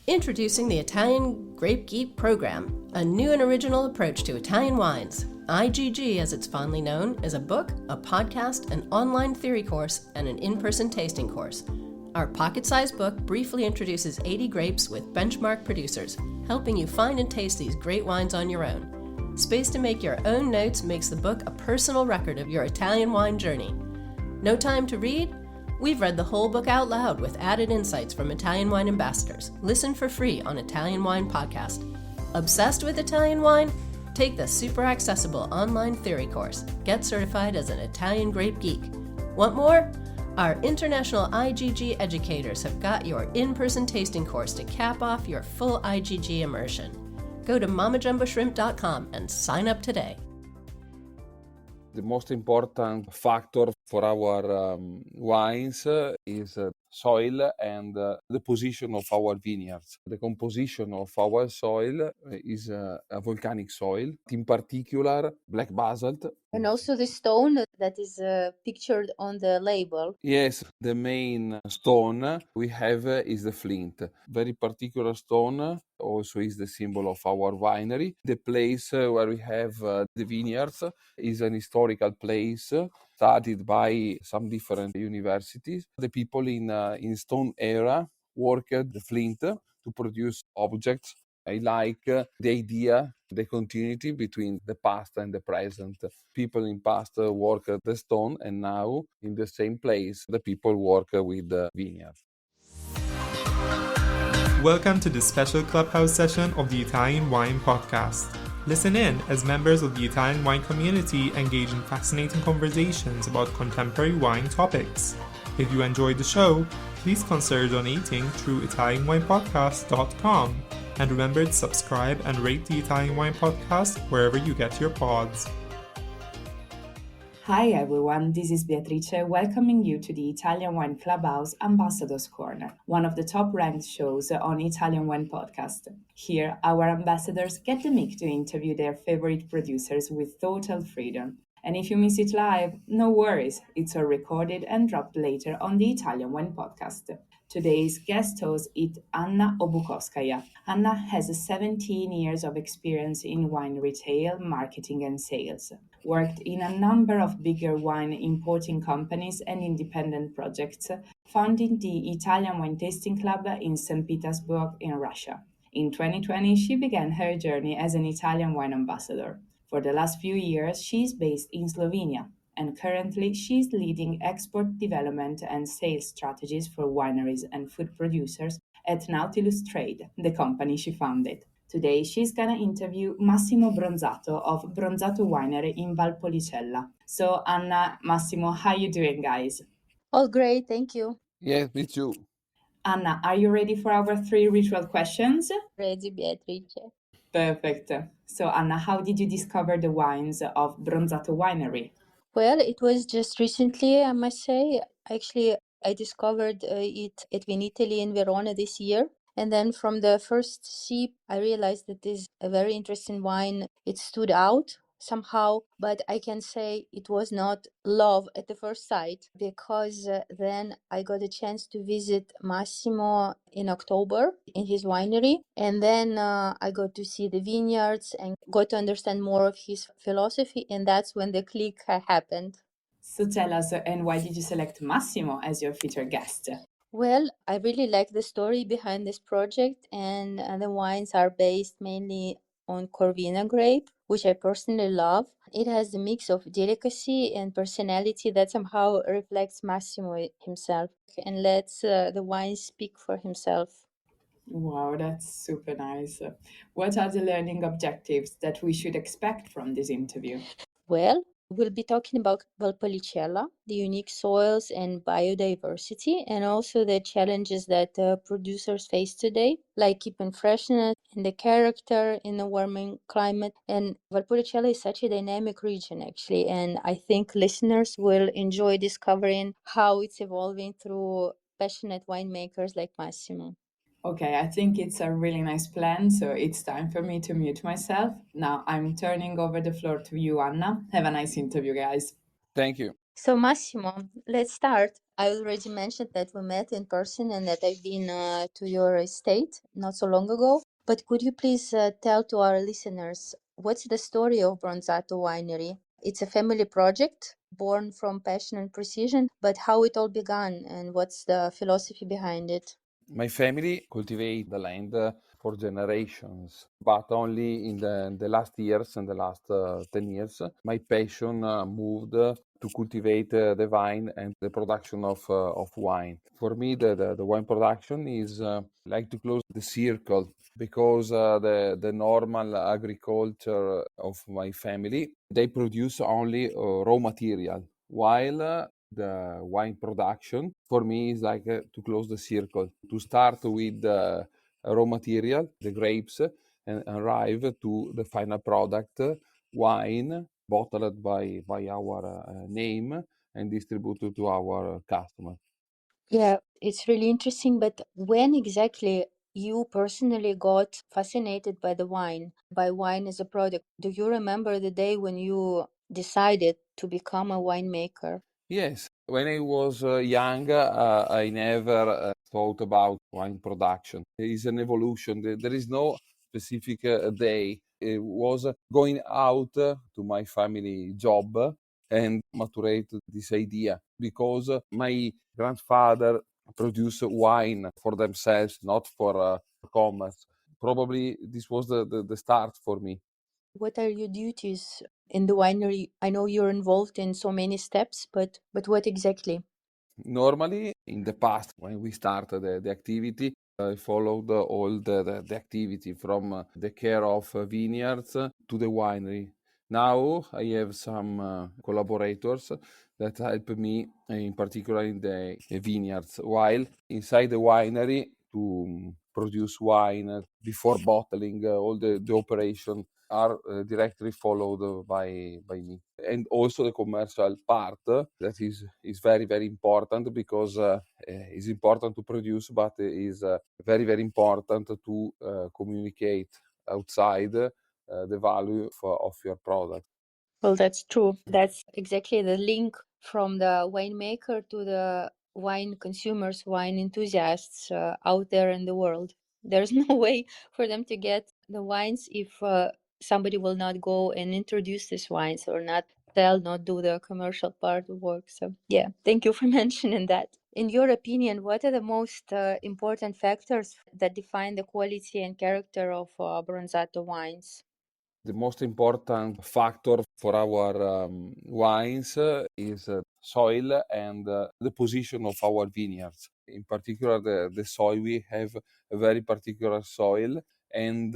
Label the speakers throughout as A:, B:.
A: Introducing the Italian Grape Geek program, a new and original approach to Italian wines. IGG, as it's fondly known, is a book, a podcast, an online theory course, and an in-person tasting course. Our pocket-sized book briefly introduces 80 grapes with benchmark producers, helping you find and taste these great wines on your own. Space to make your own notes makes the book a personal record of your Italian wine journey. No time to read? We've read the whole book out loud with added insights from Italian wine ambassadors. Listen for free on Italian Wine Podcast. Obsessed with Italian wine? Take the super accessible online theory course. Get certified as an Italian grape geek. Want more? Our international IGG educators have got your in-person tasting course to cap off your full IGG immersion. Go to mamajumboshrimp.com and sign up today.
B: The most important factor for our wines is soil and the position of our vineyards. The composition of our soil is a volcanic soil, in particular black basalt.
C: And also the stone that is pictured on the label.
B: Yes, the main stone we have is the flint. Very particular stone also is the symbol of our winery. The place where we have the vineyards is an historical place studied by some different universities. The people in stone era worked the flint to produce objects. I like the idea, the continuity between the past and the present. People in past work the stone, and now in the same place, the people work with the vineyards.
D: Welcome to this special Clubhouse session of the Italian Wine Podcast. Listen in as members of the Italian wine community engage in fascinating conversations about contemporary wine topics. If you enjoyed the show, please consider donating through ItalianWinePodcast.com. And remember to subscribe and rate the Italian Wine Podcast wherever you get your pods.
E: Hi everyone, this is Beatrice welcoming you to the Italian Wine Clubhouse Ambassadors Corner, one of the top ranked shows on Italian Wine Podcast. Here, our ambassadors get the mic to interview their favorite producers with total freedom. And if you miss it live, no worries, it's all recorded and dropped later on the Italian Wine Podcast. Today's guest host is Anna Obukhovskaia. Anna has 17 years of experience in wine retail, marketing and sales. Worked in a number of bigger wine importing companies and independent projects, founding the Italian Wine Tasting Club in Saint Petersburg in Russia. In 2020, she began her journey as an Italian wine ambassador. For the last few years, she is based in Slovenia, and currently she is leading export development and sales strategies for wineries and food producers at Nautilus Trade, the company she founded. Today, she's gonna interview Massimo Bronzato of Bronzato Winery in Valpolicella. So, Anna, Massimo, how you doing, guys?
C: All great, thank you.
B: Yes, me too.
E: Anna, are you ready for our 3 ritual questions?
C: Ready, Beatrice.
E: Perfect. So, Anna, how did you discover the wines of Bronzato Winery?
C: Well, it was just recently, I must say. Actually, I discovered it at Vinitaly in Verona this year. And then from the first sip, I realized that this is a very interesting wine. It stood out somehow, but I can say it was not love at the first sight, because then I got a chance to visit Massimo in October in his winery, and then I got to see the vineyards and got to understand more of his philosophy, and that's when the click happened.
E: So tell us, and why did you select Massimo as your featured guest?
C: Well, I really like the story behind this project, and the wines are based mainly on Corvina grape, which I personally love. It has a mix of delicacy and personality that somehow reflects Massimo himself and lets the wine speak for himself.
E: Wow, that's super nice. What are the learning objectives that we should expect from this interview?
C: Well, we'll be talking about Valpolicella, the unique soils and biodiversity, and also the challenges that producers face today, like keeping freshness and the character in a warming climate. And Valpolicella is such a dynamic region, actually, and I think listeners will enjoy discovering how it's evolving through passionate winemakers like Massimo.
E: Okay, I think it's a really nice plan, so it's time for me to mute myself. Now I'm turning over the floor to you, Anna. Have a nice interview, guys.
B: Thank you.
C: So Massimo, let's start. I already mentioned that we met in person and that I've been to your estate not so long ago. But could you please tell to our listeners what's the story of Bronzato Winery? It's a family project born from passion and precision, but how it all began and what's the philosophy behind it?
B: My family cultivate the land for generations, but only in the last years, in the last 10 years, my passion moved to cultivate the vine and the production of wine. For me, the wine production is like to close the circle because the normal agriculture of my family, they produce only raw material, while the wine production for me is like to close the circle, to start with the raw material, the grapes, and arrive to the final product, wine bottled by our name and distributed to our customer.
C: Yeah, it's really interesting. But when exactly you personally got fascinated by wine as a product? Do you remember the day when you decided to become a winemaker?
B: Yes, when I was young, I never thought about wine production. It is an evolution. There is no specific day. It was going out to my family job and maturate this idea because my grandfather produced wine for themselves, not for commerce. Probably this was the start for me.
C: What are your duties in the winery? I know you're involved in so many steps, but what exactly?
B: Normally, in the past, when we started the activity, I followed all the activity from the care of vineyards to the winery. Now I have some collaborators that help me, in particular in the vineyards, while inside the winery to produce wine before bottling, all the operation are directly followed by me. And also the commercial part that is very important because it's important to produce, but is very important to communicate outside the value of your product.
C: Well, that's true. That's exactly the link from the winemaker to the wine consumers, wine enthusiasts out there in the world. There's no way for them to get the wines if somebody will not go and introduce these wines or not sell, not do the commercial part of work. So, yeah, thank you for mentioning that. In your opinion, what are the most important factors that define the quality and character of Bronzato wines?
B: The most important factor for our wines is soil and the position of our vineyards. In particular, the soil, we have a very particular soil, and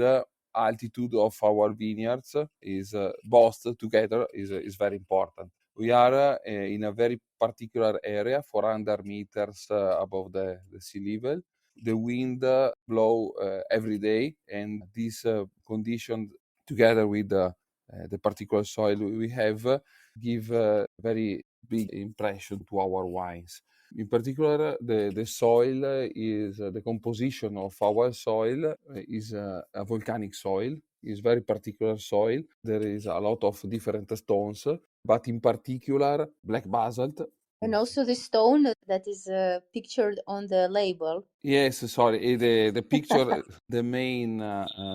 B: altitude of our vineyards is both together is very important. We are in a very particular area, 400 meters above the sea level. The wind blow every day, and this condition together with the particular soil we have, give a very big impression to our wines. In particular, the soil is the composition of our soil is a volcanic soil. Is very particular soil. There is a lot of different stones, but in particular black basalt.
C: And also the stone that is pictured on the label.
B: Yes, sorry. The picture, the main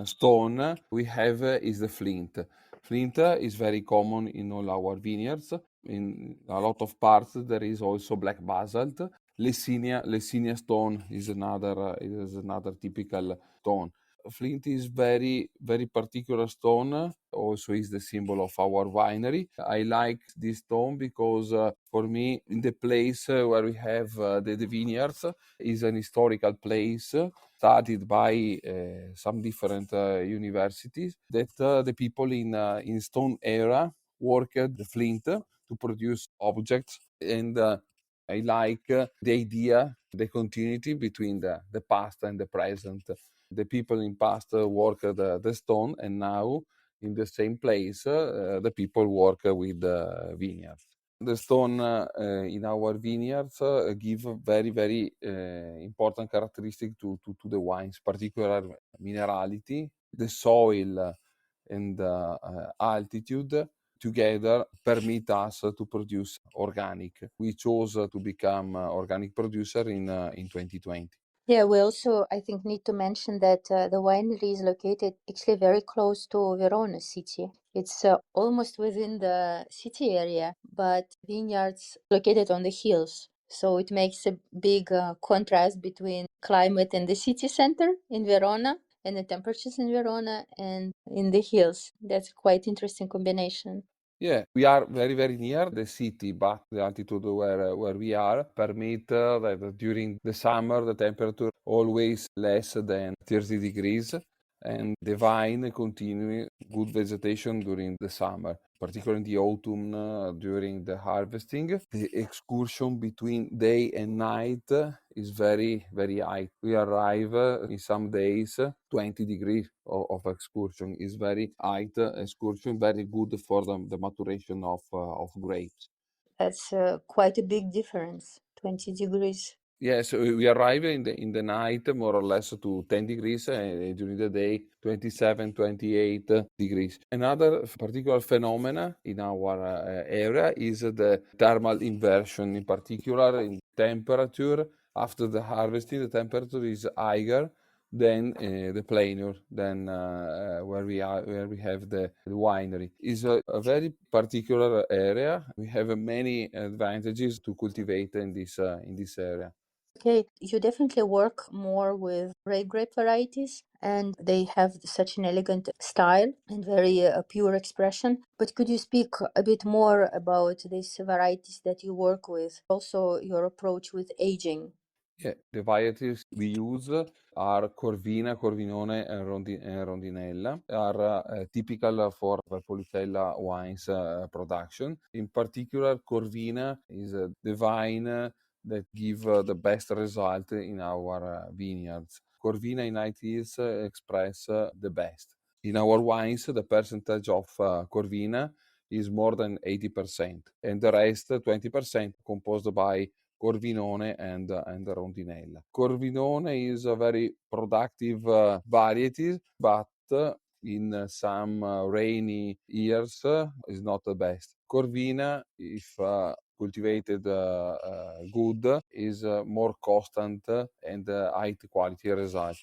B: stone we have is the flint. Flint is very common in all our vineyards. In a lot of parts, there is also black basalt. Lecinia stone is another typical stone. Flint is very particular stone. Also, is the symbol of our winery. I like this stone because for me, in the place where we have the vineyards, is an historical place studied by some different universities that the people in stone era worked the flint to produce objects, and I like the idea, the continuity between the past and the present. The people in past worked the stone, and now in the same place the people work with the vineyards. The stone in our vineyards give very important characteristic to the wines, particular minerality, the soil and altitude together permit us to produce organic. We chose to become organic producer in 2020.
C: Yeah, we also, I think, need to mention that the winery is located actually very close to Verona city. It's almost within the city area, but vineyards located on the hills. So it makes a big contrast between climate in the city center in Verona and the temperatures in Verona and in the hills. That's quite interesting combination.
B: Yeah, we are very, very near the city, but the altitude where we are permit that during the summer the temperature always less than 30 degrees, and the vine continue good vegetation during the summer, particularly in the autumn during the harvesting. The excursion between day and night is very, very high. We arrive in some days 20 degrees of excursion. Is very high excursion, very good for the maturation of grapes.
C: That's quite a big difference, 20 degrees.
B: Yes, we arrive in the night more or less to 10 degrees, and during the day 27, 28 degrees. Another particular phenomena in our area is the thermal inversion, in particular in temperature. After the harvesting, the temperature is higher than the plainer, than where we have the winery. Is a very particular area. We have many advantages to cultivate in this area.
C: Okay, you definitely work more with red grape varieties, and they have such an elegant style and very pure expression. But could you speak a bit more about these varieties that you work with? Also, your approach with aging.
B: Yeah, the varieties we use are Corvina, Corvinone, and Rondinella, are typical for Valpolicella wines production. In particular, Corvina is the vine that give the best result in our vineyards. Corvina in ITs express the best. In our wines, the percentage of Corvina is more than 80%, and the rest, 20%, composed by Corvinone and Rondinella. Corvinone is a very productive variety, but in some rainy years is not the best. Corvina, if cultivated good, is more constant and high quality result.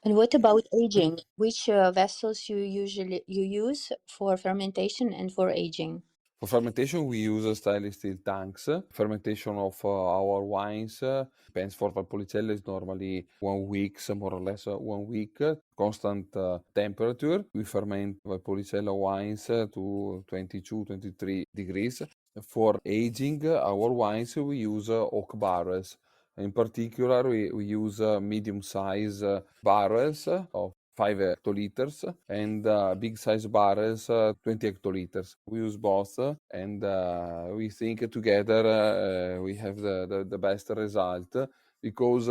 C: And what about aging? Which vessels you use for fermentation and for aging?
B: For fermentation, we use stainless steel tanks. Fermentation of our wines depends. For Valpolicella is normally 1 week, more or less 1 week, constant temperature. We ferment Valpolicella wines to 22, 23 degrees. For aging our wines, we use oak barrels. In particular, we use medium-size barrels of 5 hectoliters and big size barrels 20 hectoliters. We use both, and we think together we have the best result, because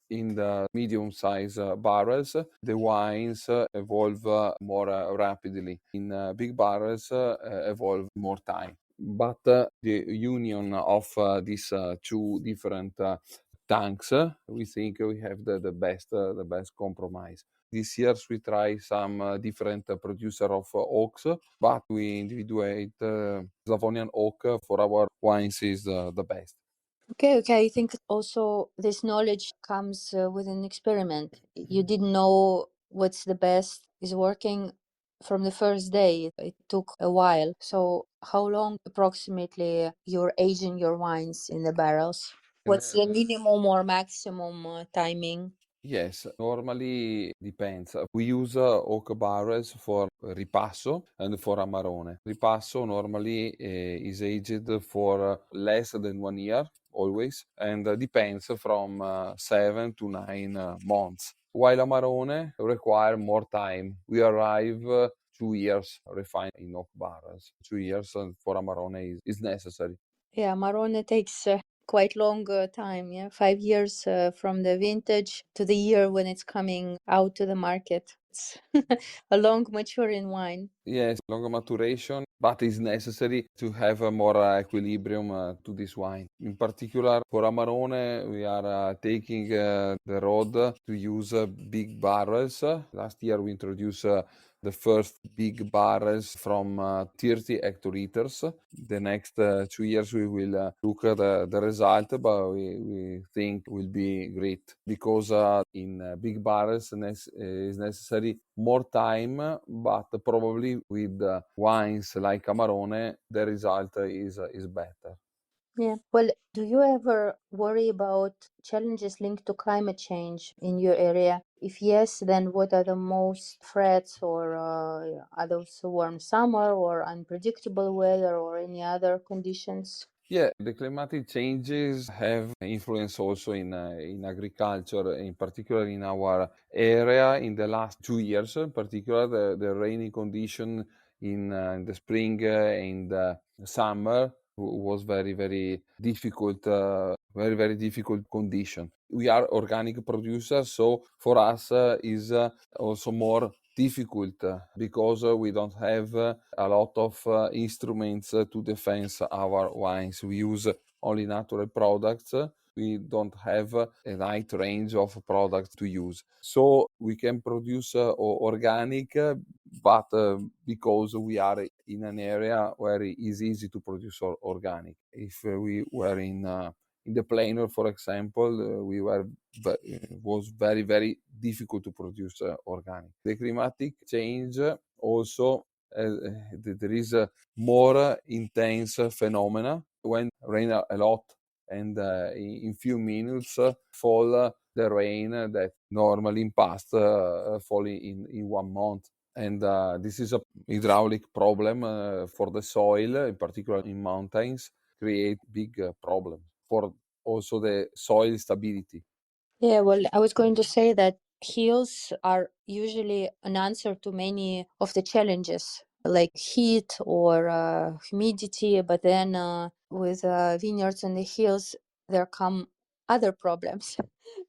B: in the medium size barrels the wines evolve more rapidly. In big barrels evolve more time. But the union of these two different tanks, we think we have the best compromise. This year we try some different producer of oaks, but we individuate Slavonian oak for our wines is the best.
C: Okay. I think also this knowledge comes with an experiment. You didn't know what's the best is working from the first day. It took a while. So how long approximately you're aging your wines in the barrels? What's the minimum or maximum timing?
B: Yes, normally depends. We use oak barrels for Ripasso and for Amarone. Ripasso normally is aged for less than 1 year, always, and depends from 7 to 9 months. While Amarone require more time. We arrive 2 years refined in oak barrels. 2 years for Amarone is necessary.
C: Yeah, Marone takes quite long time, yeah, 5 years from the vintage to the year when it's coming out to the market. It's a long maturing wine.
B: Yes, longer maturation, but it's necessary to have a more equilibrium to this wine. In particular, for Amarone, we are taking the road to use big barrels. Last year, we introduced the first big barrels from 30 hectoliters. The next 2 years we will look at the result, but we think will be great because in big barrels is necessary more time, but probably with wines like Amarone the result is better.
C: Yeah. Well, do you ever worry about challenges linked to climate change in your area? If yes, then what are the most threats, or are those warm summer or unpredictable weather or any other conditions?
B: Yeah, the climatic changes have influence also in agriculture, in particular in our area. In the last 2 years, in particular, the rainy condition in the spring and the summer was very difficult, very difficult condition. We are organic producers, so for us is also more difficult because we don't have a lot of instruments to defend our wines. We use only natural products. We don't have a wide range of products to use. So we can produce organic, but because we are in an area where it is easy to produce organic. If we were in the plainer, for example, was very difficult to produce organic. The climatic change also there is a more intense phenomena when rain a lot and in few minutes fall the rain that normally in past fall in 1 month. And this is a hydraulic problem for the soil, in particular in mountains, create big problem for also the soil stability.
C: Yeah, well, I was going to say that hills are usually an answer to many of the challenges, like heat or humidity. But then with vineyards in the hills, there come other problems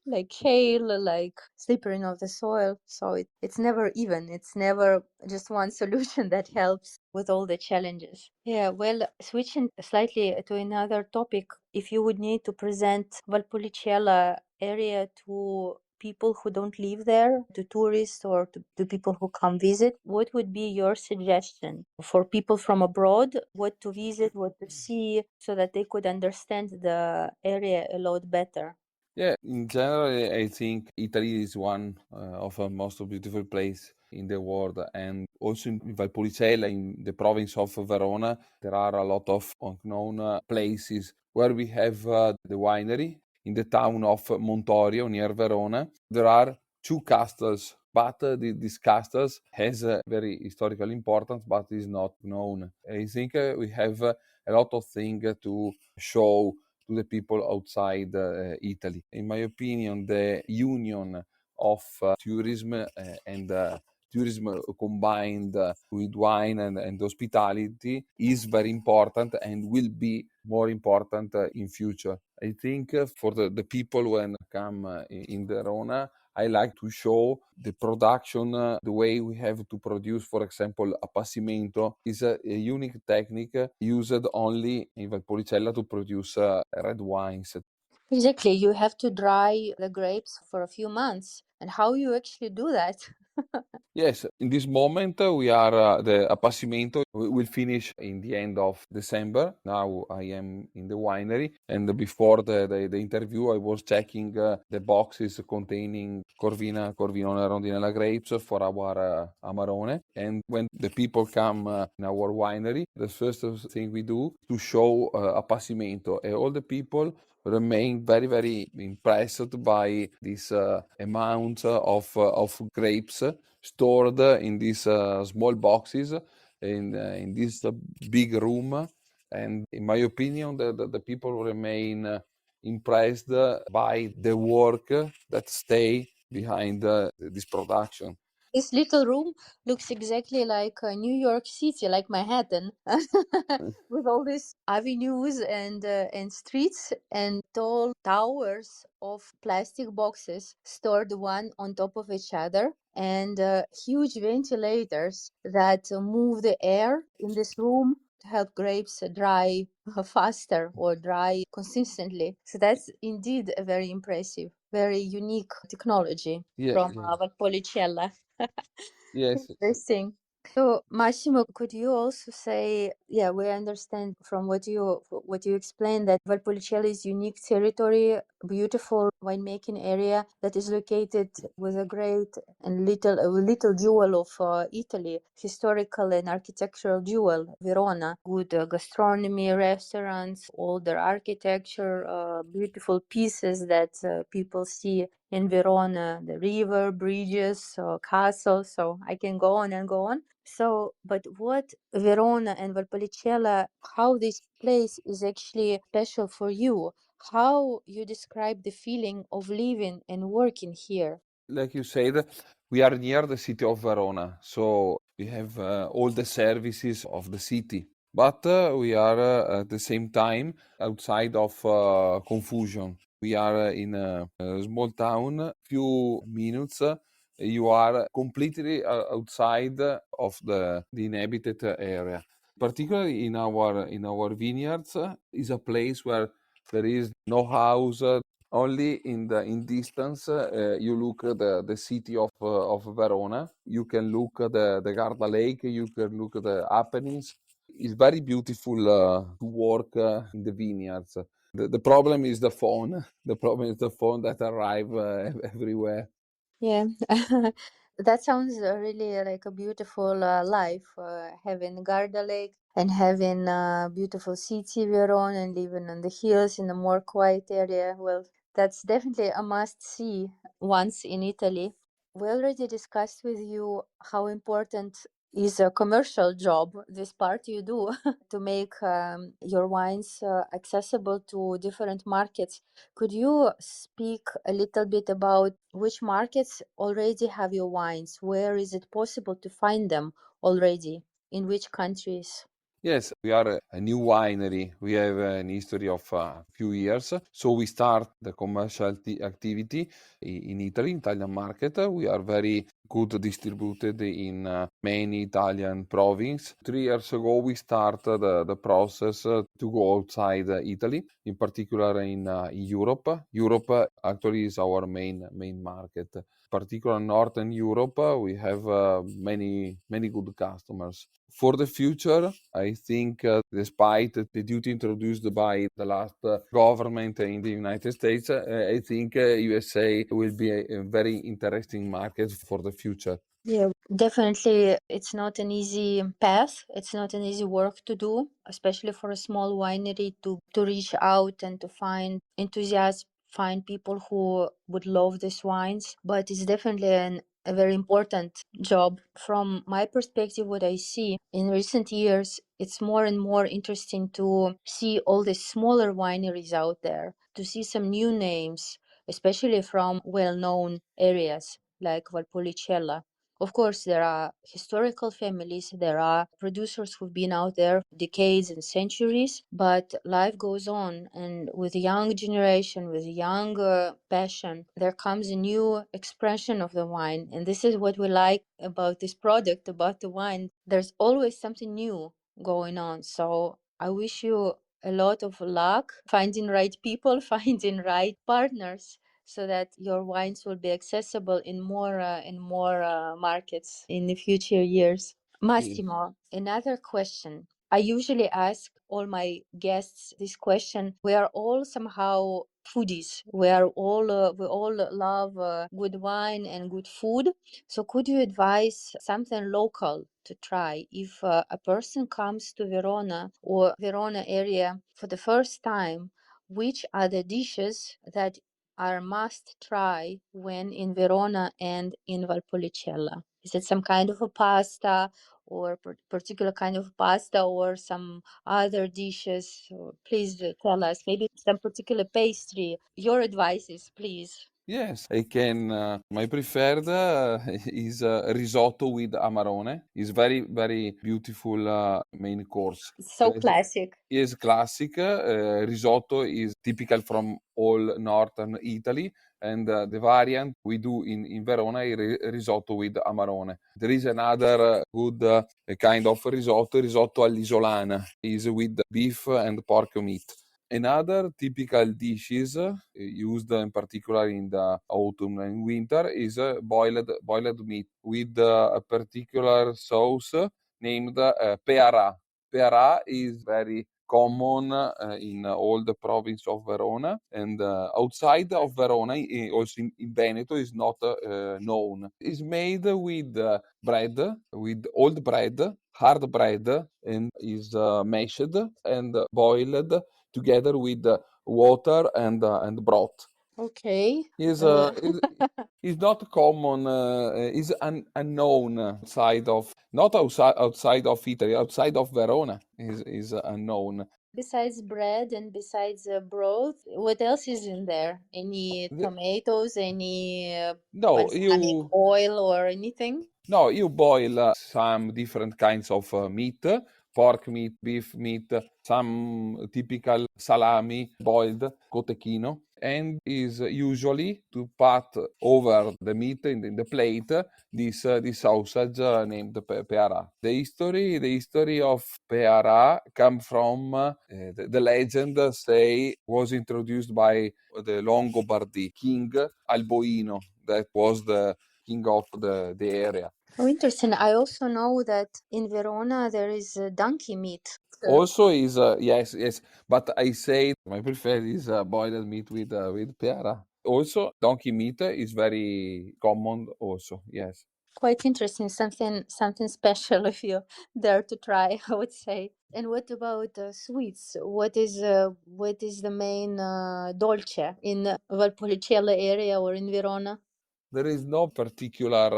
C: like hail, like slippering of the soil. So it's never even. It's never just one solution that helps with all the challenges. Yeah, well, switching slightly to another topic, if you would need to present Valpolicella area to people who don't live there, to tourists or to people who come visit, what would be your suggestion for people from abroad? What to visit, what to see, so that they could understand the area a lot better?
B: Yeah, in general, I think Italy is one of the most beautiful place in the world, and also in Valpolicella, in the province of Verona, there are a lot of unknown places where we have the winery in the town of Montorio near Verona. There are two castles, but these castles has a very historical importance, but is not known. I think we have a lot of things to show to the people outside Italy. In my opinion, the union of tourism and tourism combined with wine and hospitality is very important and will be more important in future. I think for the people when come in Verona, I like to show the production, the way we have to produce, for example, appassimento is a unique technique used only in Valpolicella to produce red wines.
C: Exactly. You have to dry the grapes for a few months. And how you actually do that?
B: Yes, in this moment we are the appassimento will finish in the end of December. Now I am in the winery, and before the interview I was checking the boxes containing Corvinone Rondinella grapes for our Amarone. And when the people come in our winery, the first thing we do to show appassimento, and all the people remain very impressed by this amount of grapes stored in these small boxes in this big room. And in my opinion, the people remain impressed by the work that stay behind this production.
C: This little room looks exactly like New York City, like Manhattan, with all these avenues and streets and tall towers of plastic boxes stored one on top of each other, and huge ventilators that move the air in this room to help grapes dry faster or dry consistently. So that's indeed a very impressive, very unique technology
B: Yeah,
C: from
B: yeah.
C: Valpolicella.
B: Yes.
C: Interesting. So, Massimo, could you also say, yeah, we understand from what you explained that Valpolicella is unique territory, beautiful winemaking area that is located with a great and little jewel of Italy, historical and architectural jewel, Verona, good gastronomy, restaurants, older architecture, beautiful pieces that people see in Verona, the river, bridges, castles. So I can go on and go on. So, but what Verona and Valpolicella, how this place is actually special for you? How you describe the feeling of living and working here?
B: Like you said, we are near the city of Verona, so we have all the services of the city. But we are at the same time outside of confusion. We are in a small town, few minutes. You are completely outside of the inhabited area. Particularly in our vineyards, is a place where there is no house. Only in distance, you look at the city of Verona. You can look at the Garda Lake. You can look at the Apennines. It's very beautiful to work in the vineyards. The problem is the phone. The problem is the phone that arrive everywhere.
C: Yeah, that sounds really like a beautiful life, having Garda Lake and having a beautiful city, Verona, and living on the hills in a more quiet area. Well, that's definitely a must see once in Italy. We already discussed with you how important is a commercial job, this part you do, to make your wines accessible to different markets. Could you speak a little bit about which markets already have your wines? Where is it possible to find them already? In which countries?
B: Yes, we are a new winery. We have an history of a few years. So we start the commercial activity in Italy, Italian market. We are very good distributed in many Italian provinces. 3 years ago, we started the process to go outside Italy, in particular in Europe. Europe actually is our main market. Particular Northern Europe, we have many good customers. For the future, I think despite the duty introduced by the last government in the United States, I think USA will be a very interesting market for the future.
C: Yeah, definitely. It's not an easy path. It's not an easy work to do, especially for a small winery to reach out and to find enthusiasts, find people who would love these wines. But it's definitely a very important job. From my perspective, what I see in recent years, it's more and more interesting to see all the smaller wineries out there, to see some new names, especially from well-known areas like Valpolicella. Of course, there are historical families, there are producers who've been out there decades and centuries, but life goes on. And with a young generation, with a young passion, there comes a new expression of the wine. And this is what we like about this product, about the wine. There's always something new going on. So I wish you a lot of luck finding right people, finding right partners, so that your wines will be accessible in more markets in the future years. Massimo, another question. I usually ask all my guests this question. We are all somehow foodies. We all love good wine and good food. So could you advise something local to try if a person comes to Verona or Verona area for the first time? Which are the dishes that are must try when in Verona and in Valpolicella? Is it some kind of a pasta or particular kind of pasta or some other dishes? Please tell us. Maybe some particular pastry. Your advices, please.
B: Yes, I can. My preferred is risotto with amarone. It's very beautiful main course.
C: So classic.
B: Is classic. Risotto is typical from all northern Italy, and the variant we do in Verona is risotto with amarone. There is another good kind of risotto all'isolana, is with beef and pork meat. Another typical dishes used in particular in the autumn and winter is boiled meat with a particular sauce named peara. Peara is very common in all the province of Verona, and outside of Verona, also in Veneto, is not known. It's made with bread, with old bread, hard bread, and is mashed and boiled together with water and broth.
C: Okay.
B: Is is not common. Is unknown outside of, not outside of Italy, outside of Verona is unknown.
C: Besides bread and besides broth, what else is in there? Any
B: The-
C: tomatoes, any
B: no,
C: balsamic oil or anything?
B: No, you boil some different kinds of meat, pork meat, beef meat, some typical salami boiled, cotechino, and is usually to put over the meat in the plate this sausage named peara. The history of peara come from the legend say was introduced by the Longobardy king Alboino, that was the king of the area.
C: Oh, interesting. I also know that in Verona there is donkey meat.
B: Also is yes, but I say my preferred is boiled meat with peara. Also, donkey meat is very common. Also, yes.
C: Quite interesting, something special if you dare to try, I would say. And what about sweets? What is the main dolce in Valpolicella area or in Verona?
B: There is no particular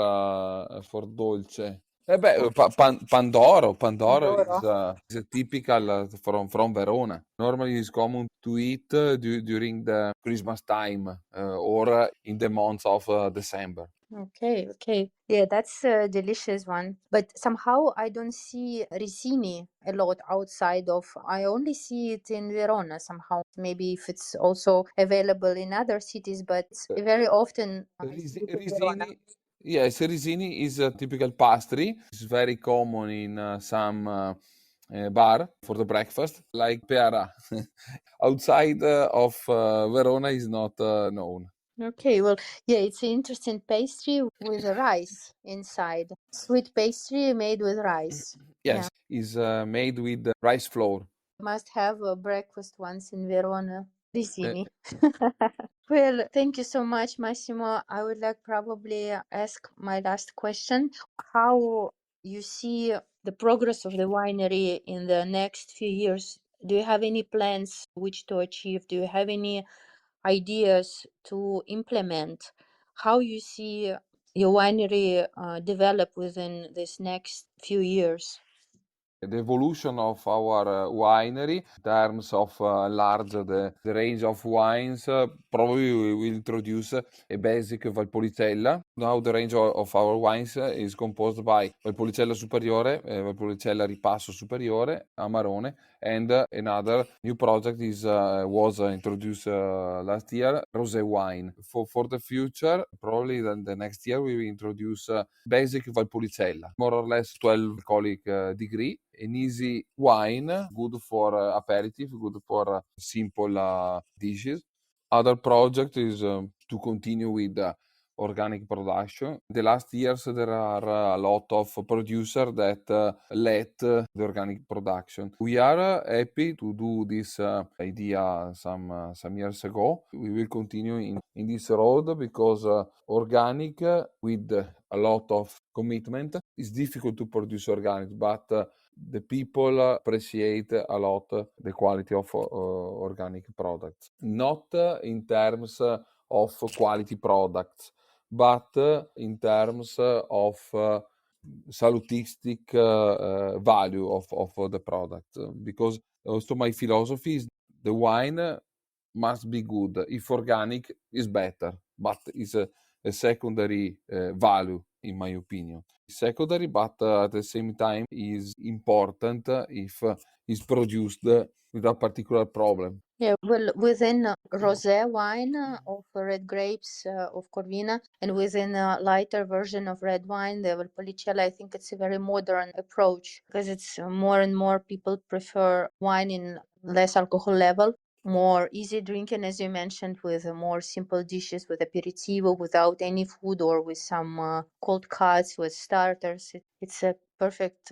B: for dolce. Pandoro. Pandoro is a typical from Verona. Normally, it's common to eat during the Christmas time or in the month of December.
C: Okay. Yeah, that's a delicious one. But somehow I don't see ricini a lot outside of, I only see it in Verona somehow. Maybe if it's also available in other cities, but very often I see it in Verona.
B: Risini, yes, risini is a typical pastry. It's very common in some bar for the breakfast, like peara. Outside of Verona is not known.
C: Okay, well, yeah, it's an interesting pastry with rice inside. Sweet pastry made with rice. Yeah,
B: Yes, is made with rice flour.
C: must have a breakfast once in Verona.
B: Uh,
C: Ricini. Well, thank you so much, Massimo. I would like probably ask my last question. How you see the progress of the winery in the next few years? Do you have any plans which to achieve? Do you have any ideas to implement? How you see your winery develop within this next few years?
B: The evolution of our winery in terms of enlarge the range of wines. Probably we will introduce a basic Valpolicella. Now the range of our wines is composed by Valpolicella Superiore, Valpolicella Ripasso Superiore, Amarone, and another new project was introduced last year, rosé wine. For the future, probably the next year we will introduce basic Valpolicella, more or less 12 alcoholic degree. An easy wine, good for aperitif, good for simple dishes. Other project is to continue with organic production. The last years there are a lot of producers that let the organic production. We are happy to do this idea some years ago. We will continue in this road because organic with a lot of commitment. It's difficult to produce organic, but the people appreciate a lot the quality of organic products. Not in terms of quality products, but in terms of salutistic value of the product. Because also my philosophy is the wine must be good. If organic is better, but is a secondary value in my opinion. Secondary, but at the same time is important if is produced without particular problem.
C: Yeah, well, within rosé wine of red grapes of Corvina, and within a lighter version of red wine, the Valpolicella, I think it's a very modern approach because it's more and more people prefer wine in less alcohol level. more easy drinking, as you mentioned, with more simple dishes, with aperitivo, without any food, or with some cold cuts, with starters. It's a perfect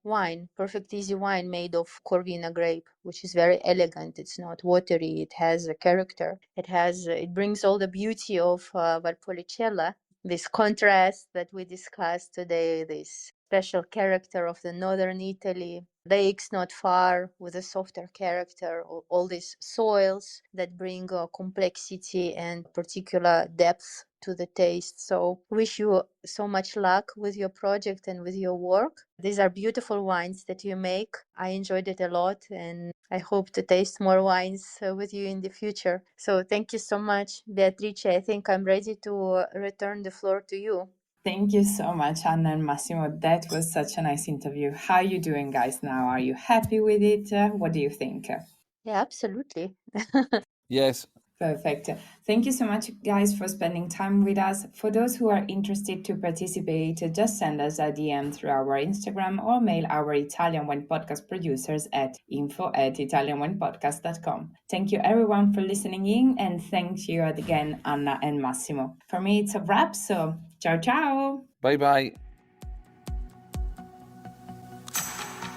C: wine, perfect easy wine made of Corvina grape, which is very elegant. It's not watery. It has a character. It brings all the beauty of Valpolicella, this contrast that we discussed today, this special character of the northern Italy, lakes not far with a softer character, all these soils that bring complexity and particular depth to the taste. So wish you so much luck with your project and with your work. These are beautiful wines that you make. I enjoyed it a lot, and I hope to taste more wines with you in the future. So thank you so much, Beatrice. I think I'm ready to return the floor to you.
E: Thank you so much, Anna and Massimo. That was such a nice interview. How are you doing, guys, now? Are you happy with it? What do you think?
C: Yeah, absolutely.
B: Yes.
E: Perfect. Thank you so much, guys, for spending time with us. For those who are interested to participate, just send us a DM through our Instagram or mail our Italian Wine Podcast producers at info@italianwinepodcast.com. Thank you, everyone, for listening in, and thank you again, Anna and Massimo. For me, it's a wrap, so ciao, ciao.
B: Bye-bye.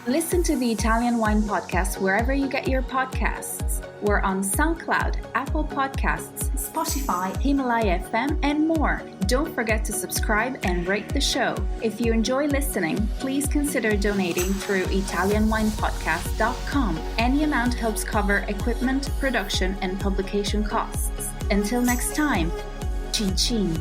F: Listen to the Italian Wine Podcast wherever you get your podcasts. We're on SoundCloud, Apple Podcasts, Spotify, Himalaya FM, and more. Don't forget to subscribe and rate the show. If you enjoy listening, please consider donating through ItalianWinePodcast.com. Any amount helps cover equipment, production, and publication costs. Until next time, cin cin.